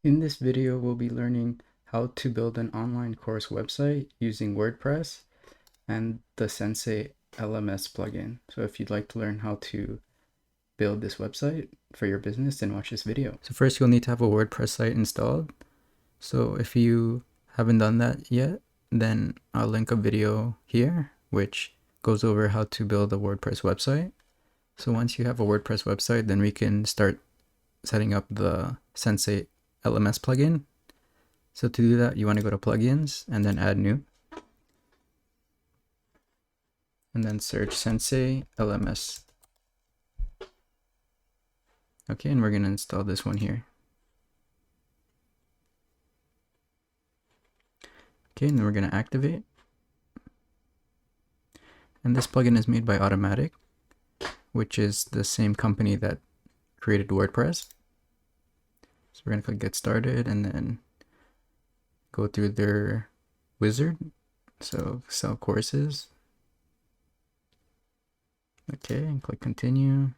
In this video, we'll be learning how to build an online course website using WordPress and the Sensei LMS plugin. So if you'd like to learn how to build this website for your business, then watch this video. So first you'll need to have a WordPress site installed. So if you haven't done that yet, then I'll link a video here which goes over how to build a WordPress website. So once you have a WordPress website, then we can start setting up the Sensei LMS plugin. So to do that, you want to go to plugins and then add new. And then search Sensei LMS. Okay, and we're going to install this one here. Okay, and then we're going to activate. And this plugin is made by Automatic, which is the same company that created WordPress. So we're going to click Get Started and then go through their wizard. So sell courses. Okay, and click Continue.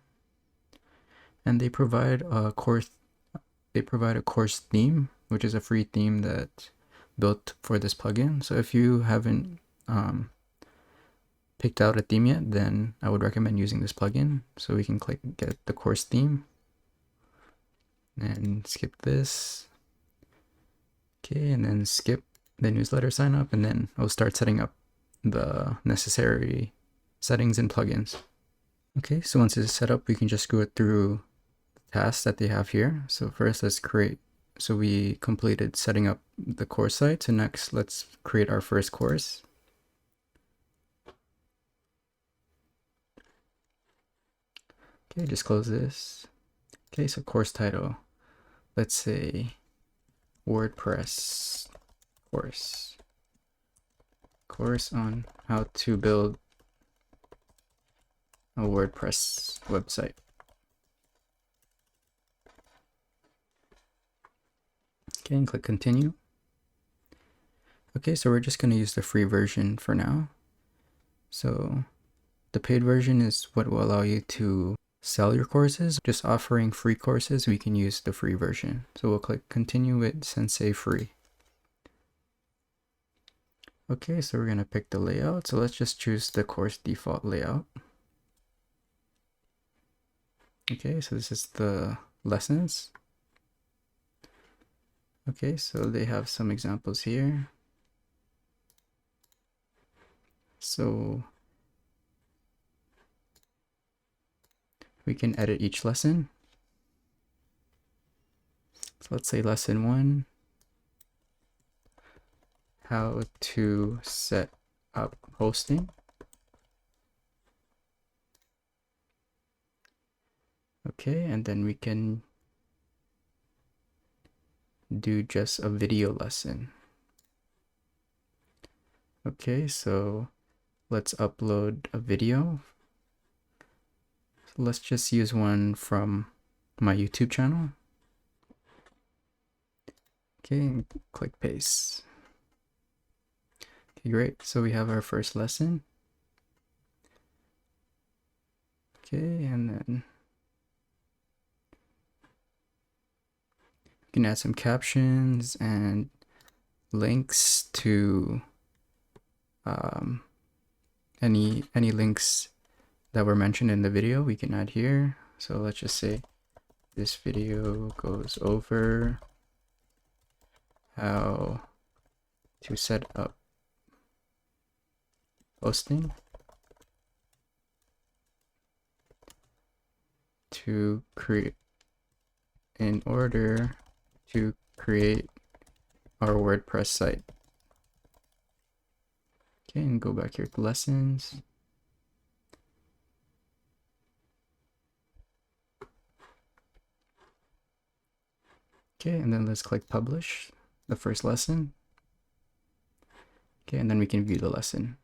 And they provide a course theme, which is a free theme that built for this plugin. So if you haven't picked out a theme yet, then I would recommend using this plugin. So we can click Get the Course Theme and skip this. Okay, and then skip the newsletter sign up, and then I'll start setting up the necessary settings and plugins. Okay, so once it's set up, we can just go through the tasks that they have here. So first, let's create. So we completed setting up the course site. So next, let's create our first course. Okay, just close this. Okay, so course title. Let's say WordPress course. Course on how to build a WordPress website. Okay, and click continue. Okay, so we're just going to use the free version for now. So the paid version is what will allow you to sell your courses. Just offering free courses, we can use the free version. So we'll click continue with Sensei free. Okay, so we're going to pick the layout. So let's just choose the course default layout. Okay, so this is the lessons. Okay, so they have some examples here. So we can edit each lesson. So let's say lesson 1, how to set up hosting. Okay, and then we can do just a video lesson. Okay, so let's upload a video. So let's just use one from my YouTube channel. Okay, click paste. Okay, great. So we have our first lesson. Okay, and then you can add some captions and links to any links that were mentioned in the video we can add here. So let's just say this video goes over how to set up hosting to create in order to create our WordPress site. Okay, and go back here to lessons. Okay, and then let's click publish the first lesson. Okay, and then we can view the lesson.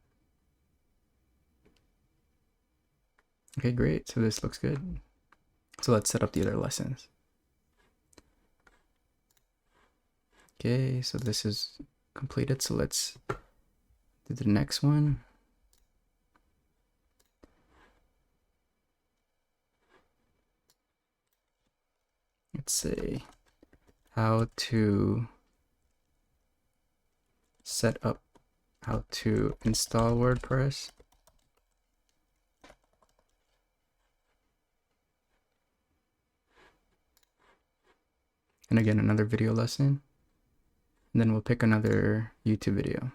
Okay, great. So this looks good. So let's set up the other lessons. Okay, so this is completed. So let's do the next one. Let's say how to set up, how to install WordPress. And again, another video lesson. And then we'll pick another YouTube video.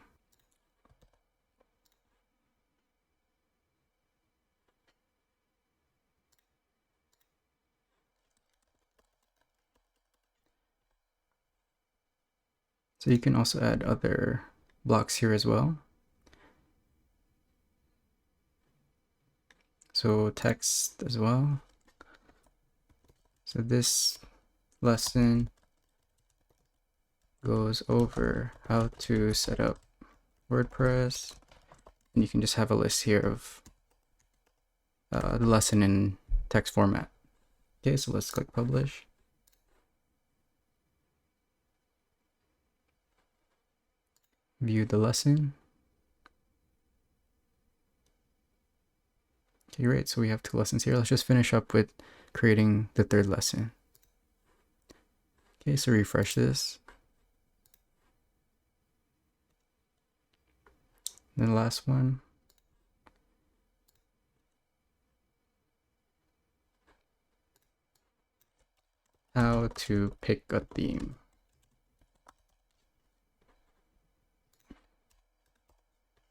So you can also add other blocks here as well. So text as well. So this lesson goes over how to set up WordPress. And you can just have a list here of the lesson in text format. Okay, so let's click publish. View the lesson. Okay, great. So we have 2 lessons here. Let's just finish up with creating the 3rd lesson. Okay, so refresh this. And the last one. How to pick a theme.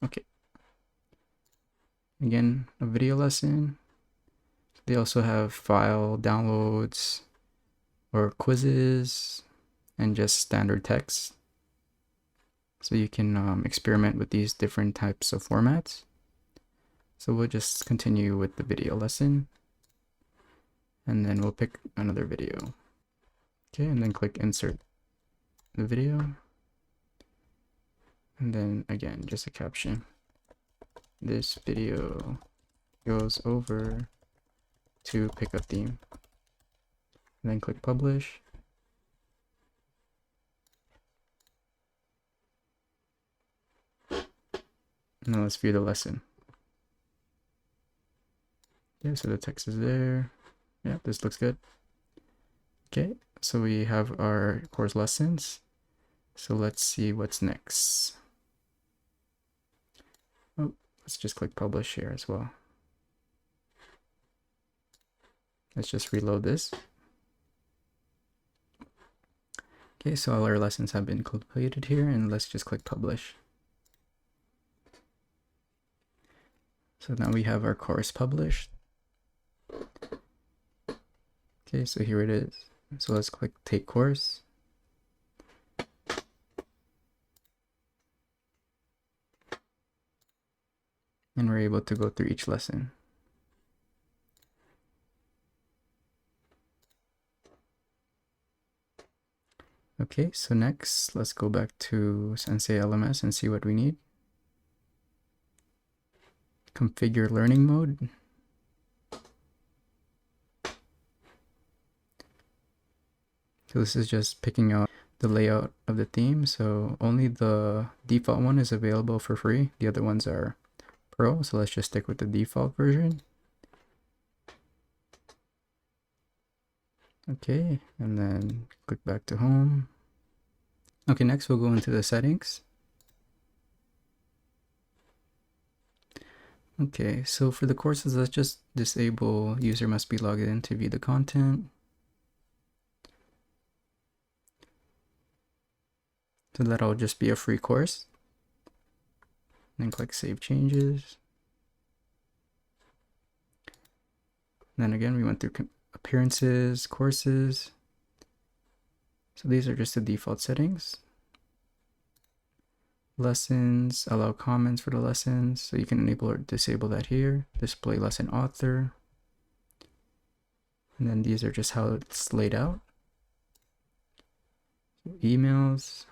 Okay. Again, a video lesson. They also have file downloads or quizzes and just standard text. So you can experiment with these different types of formats. So we'll just continue with the video lesson. And then we'll pick another video. Okay, and then click insert the video. And then again, just a caption. This video goes over to pick a theme. And then click publish. Now let's view the lesson. Okay, so the text is there. Yeah, this looks good. Okay, so we have our course lessons. So let's see what's next. Oh, let's just click publish here as well. Let's just reload this. Okay, so all our lessons have been completed here, and let's just click publish. So now we have our course published. Okay, so here it is. So let's click take course. And we're able to go through each lesson. Okay, so next, let's go back to Sensei LMS and see what we need. Configure learning mode. So this is just picking out the layout of the theme. So only the default one is available for free. The other ones are Pro. So let's just stick with the default version. Okay, and then click back to home. Okay, next we'll go into the settings. Okay, so for the courses, let's just disable user must be logged in to view the content. So that'll just be a free course. Then click save changes. And then again, we went through appearances, courses. So these are just the default settings. Lessons, allow comments for the lessons. So you can enable or disable that here. Display lesson author. And then these are just how it's laid out. Emails.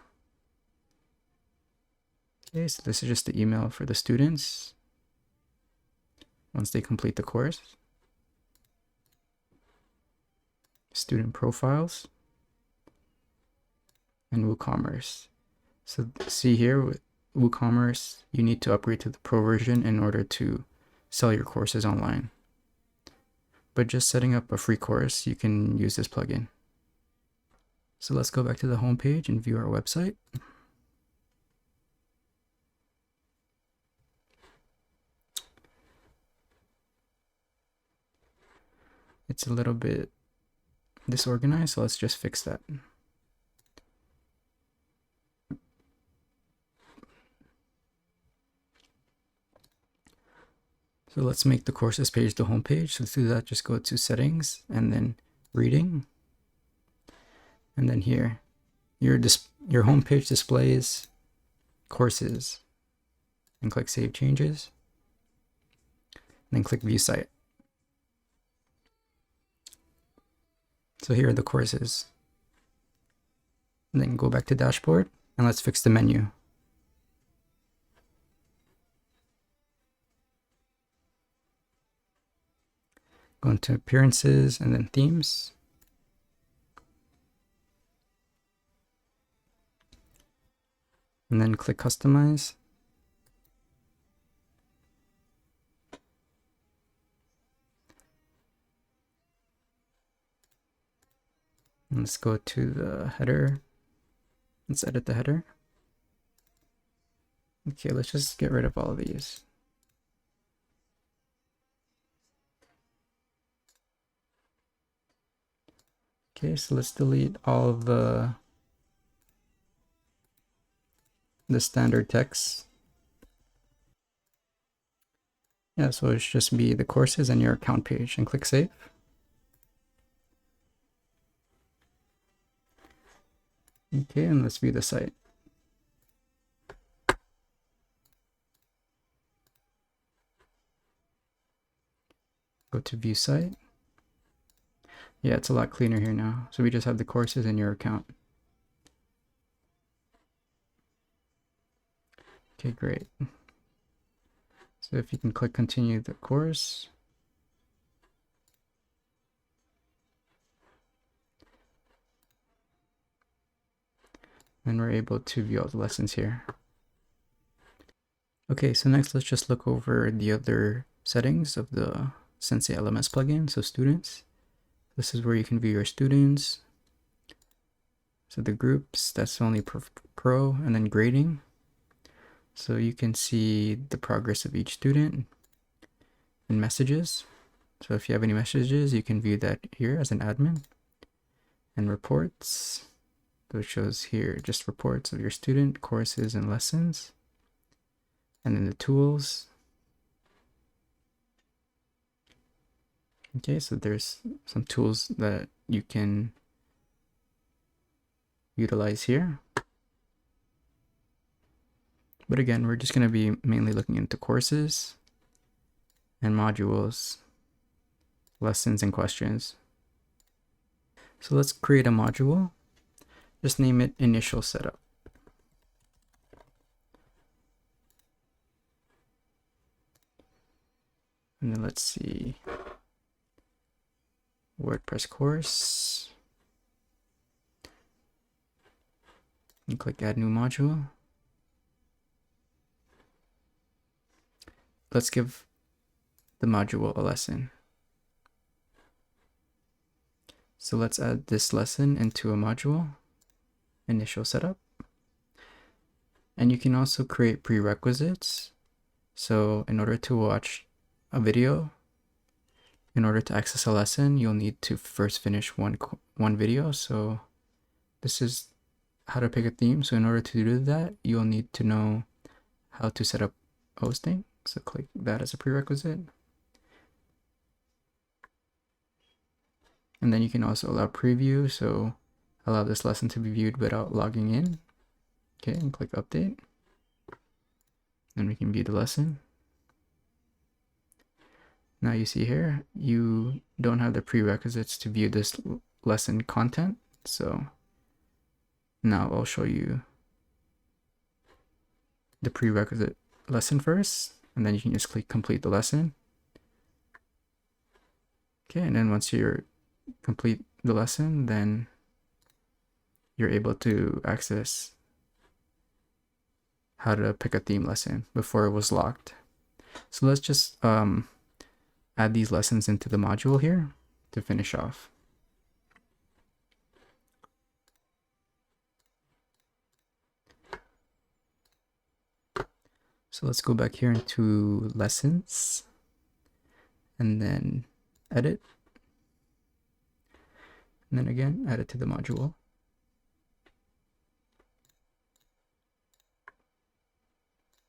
Okay, so this is just the email for the students once they complete the course. Student profiles and WooCommerce. So see here with WooCommerce, you need to upgrade to the Pro version in order to sell your courses online. But just setting up a free course, you can use this plugin. So let's go back to the home page and view our website. It's a little bit disorganized, so let's just fix that. So let's make the courses page the home page. So to do that, just go to settings and then reading. And then here, your home page displays courses, and click Save Changes. And then click View Site. So here are the courses. And then go back to Dashboard and let's fix the menu. Go into Appearances and then Themes. And then click Customize. And let's go to the header. Let's edit the header. Okay, let's just get rid of all of these. Okay, so let's delete all of the standard text. Yeah, so it should just be the courses and your account page, and click Save. Okay, and let's view the site. Go to View Site. Yeah, it's a lot cleaner here now. So we just have the courses in your account. Okay, great. So if you can click Continue the course. And we're able to view all the lessons here. Okay, so next let's just look over the other settings of the Sensei LMS plugin. So students, this is where you can view your students. So the groups, that's only pro, and then grading. So you can see the progress of each student, and messages. So if you have any messages, you can view that here as an admin. And reports, so it shows here just reports of your student, courses, and lessons. And then the tools. Okay, so there's some tools that you can utilize here. But again, we're just going to be mainly looking into courses and modules, lessons, and questions. So let's create a module. Just name it Initial Setup. And then let's see, WordPress course. And click Add New Module. Let's give the module a lesson. So let's add this lesson into a module, Initial Setup. And you can also create prerequisites. So in order to watch a video, in order to access a lesson, you'll need to first finish one video. So this is how to pick a theme. So in order to do that, you'll need to know how to set up hosting. So click that as a prerequisite. And then you can also allow preview. So allow this lesson to be viewed without logging in. Okay, and click update. Then we can view the lesson. Now you see here, you don't have the prerequisites to view this lesson content. So now I'll show you the prerequisite lesson first, and then you can just click complete the lesson. Okay, and then once you're complete the lesson, then you're able to access how to pick a theme lesson before it was locked. So let's just add these lessons into the module here to finish off. So let's go back here into lessons and then edit. And then again, add it to the module.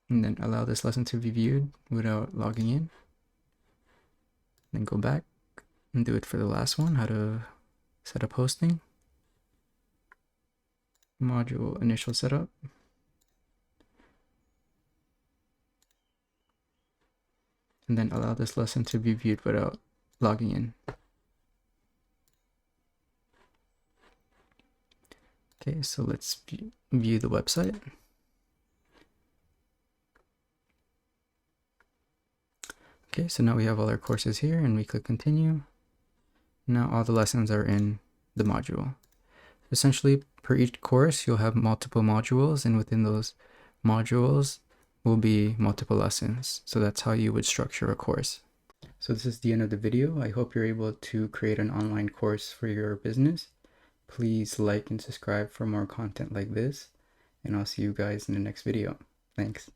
And then allow this lesson to be viewed without logging in. Then go back and do it for the last one, how to set up hosting. Module initial setup. And then allow this lesson to be viewed without logging in. Okay, so let's view the website. Okay, so now we have all our courses here and we click continue. Now all the lessons are in the module. Essentially, per each course, you'll have multiple modules, and within those modules will be multiple lessons. So that's how you would structure a course. So this is the end of the video. I hope you're able to create an online course for your business. Please like and subscribe for more content like this, and I'll see you guys in the next video. Thanks.